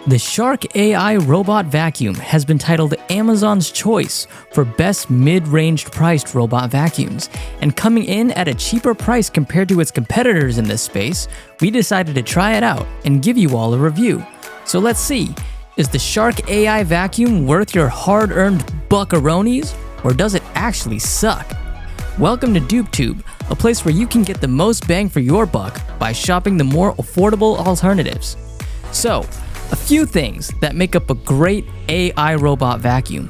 The Shark AI robot vacuum has been titled Amazon's choice for best mid-ranged priced robot vacuums, and coming in at a cheaper price compared to its competitors in this space, we decided to try it out and give you all a review. So let's see, is the Shark AI vacuum worth your hard-earned buckaroonies, or does it actually suck? Welcome to DupeTube, a place where you can get the most bang for your buck by shopping the more affordable alternatives. So, a few things that make up a great AI robot vacuum.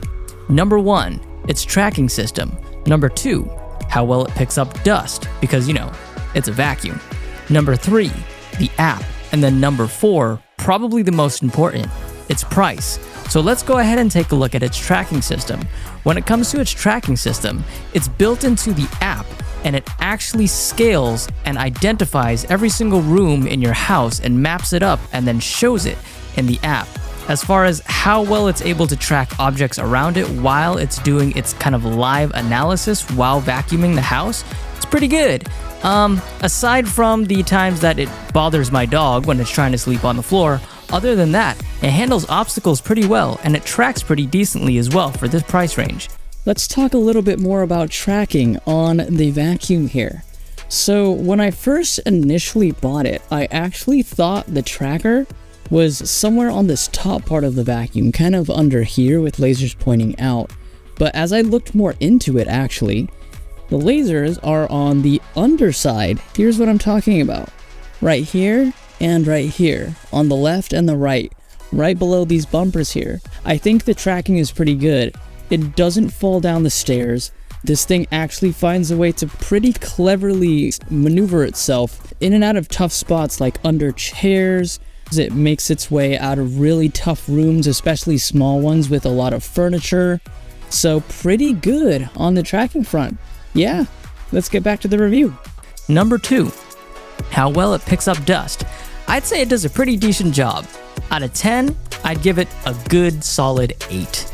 Number 1, its tracking system. Number 2, how well it picks up dust, because it's a vacuum. Number 3, the app. And then number 4, probably the most important, its price. So let's go ahead and take a look at its tracking system. When it comes to its tracking system, it's built into the app, and it actually scales and identifies every single room in your house and maps it up and then shows it in the app. As far as how well it's able to track objects around it while it's doing its kind of live analysis while vacuuming the house, it's pretty good. Aside from the times that it bothers my dog when it's trying to sleep on the floor, other than that, it handles obstacles pretty well, and it tracks pretty decently as well for this price range. Let's talk a little bit more about tracking on the vacuum here. So when I first initially bought it, I actually thought the tracker was somewhere on this top part of the vacuum, kind of under here with lasers pointing out. But as I looked more into it actually, the lasers are on the underside. Here's what I'm talking about. Right here and right here, on the left and the right below these bumpers here. I think the tracking is pretty good. It doesn't fall down the stairs. This thing actually finds a way to pretty cleverly maneuver itself in and out of tough spots like under chairs. It makes its way out of really tough rooms, especially small ones with a lot of furniture. So pretty good on the tracking front. Yeah, let's get back to the review. Number 2, how well it picks up dust. I'd say it does a pretty decent job. Out of 10, I'd give it a good solid 8.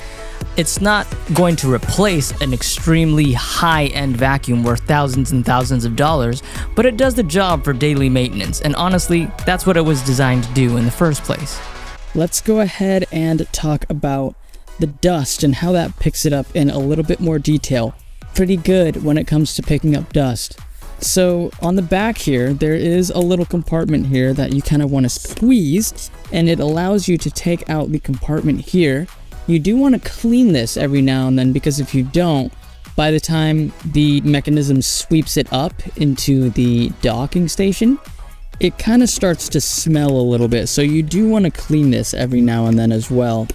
It's not going to replace an extremely high-end vacuum worth thousands and thousands of dollars, but it does the job for daily maintenance, and honestly, that's what it was designed to do in the first place. Let's go ahead and talk about the dust and how that picks it up in a little bit more detail. Pretty good when it comes to picking up dust. So on the back here, there is a little compartment here that you kind of want to squeeze, and it allows you to take out the compartment here. You do want to clean this every now and then, because if you don't, by the time the mechanism sweeps it up into the docking station, it kind of starts to smell a little bit. So you do want to clean this every now and then as well.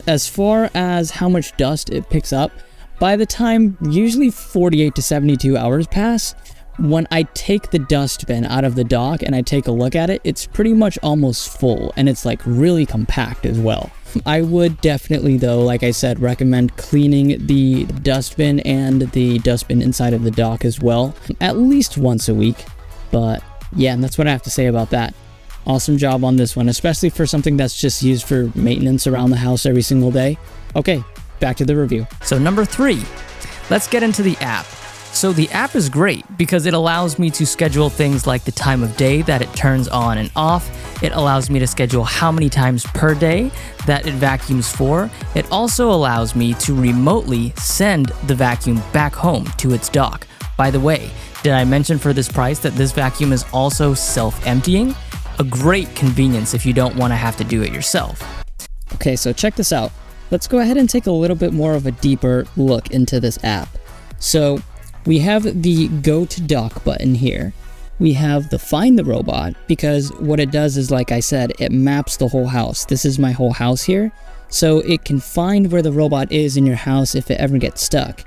As far as how much dust it picks up, by the time usually 48 to 72 hours pass, when I take the dustbin out of the dock and I take a look at it, it's pretty much almost full, and it's like really compact as well. I would definitely though, like I said, recommend cleaning the dustbin and the dustbin inside of the dock as well, at least once a week. But yeah, and that's what I have to say about that. Awesome job on this one, especially for something that's just used for maintenance around the house every single day. Okay, back to the review. So number 3, let's get into the app. So the app is great because it allows me to schedule things like the time of day that it turns on and off. It allows me to schedule how many times per day that it vacuums for. It also allows me to remotely send the vacuum back home to its dock. By the way, did I mention for this price that this vacuum is also self-emptying? A great convenience if you don't want to have to do it yourself. Okay, so check this out. Let's go ahead and take a little bit more of a deeper look into this app. So we have the Go to Dock button here. We have the Find the Robot, because what it does is, like I said, it maps the whole house. This is my whole house here, so it can find where the robot is in your house if it ever gets stuck.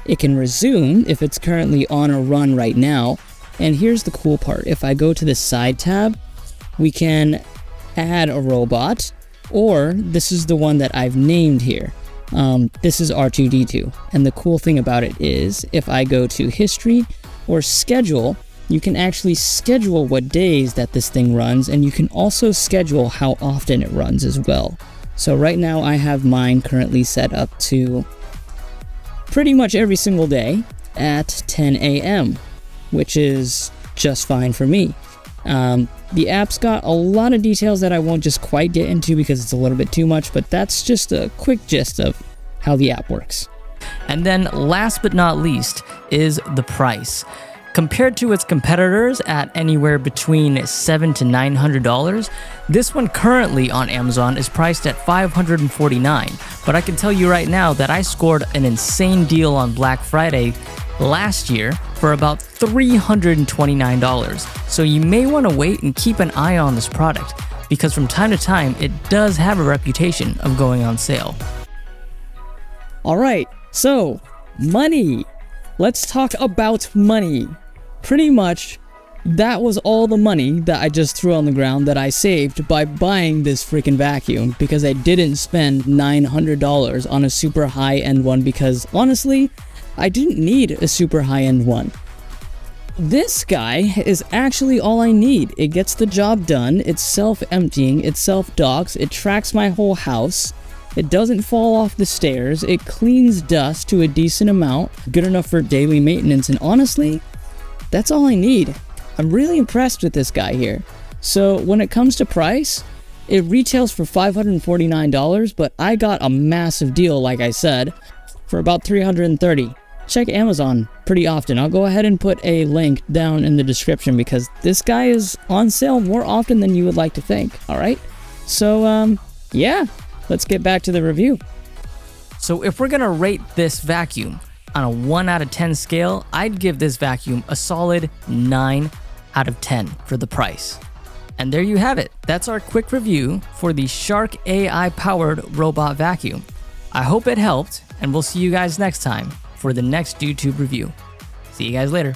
It can resume if it's currently on a run right now, and here's the cool part. If I go to the side tab, we can add a robot, or this is the one that I've named here. This is R2D2, and the cool thing about it is if I go to history or schedule, you can actually schedule what days that this thing runs, and you can also schedule how often it runs as well. So right now I have mine currently set up to pretty much every single day at 10 a.m., which is just fine for me. The app's got a lot of details that I won't just quite get into because it's a little bit too much, but that's just a quick gist of how the app works. And then last but not least is the price. Compared to its competitors at anywhere between $700 to $900, this one currently on Amazon is priced at $549. But I can tell you right now that I scored an insane deal on Black Friday last year for about $329. So you may want to wait and keep an eye on this product, because from time to time it does have a reputation of going on sale. Alright, so money. Let's talk about money. Pretty much, that was all the money that I just threw on the ground that I saved by buying this freaking vacuum, because I didn't spend $900 on a super high-end one, because honestly, I didn't need a super high-end one. This guy is actually all I need. It gets the job done, it's self-emptying, it self-docks, it tracks my whole house, it doesn't fall off the stairs, it cleans dust to a decent amount, good enough for daily maintenance, and honestly, that's all I need. I'm really impressed with this guy here. So when it comes to price, it retails for $549, but I got a massive deal, like I said, for about $330. Check Amazon pretty often. I'll go ahead and put a link down in the description because this guy is on sale more often than you would like to think, alright? So, yeah, let's get back to the review. So if we're gonna rate this vacuum on a 1 out of 10 scale, I'd give this vacuum a solid 9 out of 10 for the price. And there you have it. That's our quick review for the Shark AI powered robot vacuum. I hope it helped, and we'll see you guys next time for the next DupeTube review. See you guys later.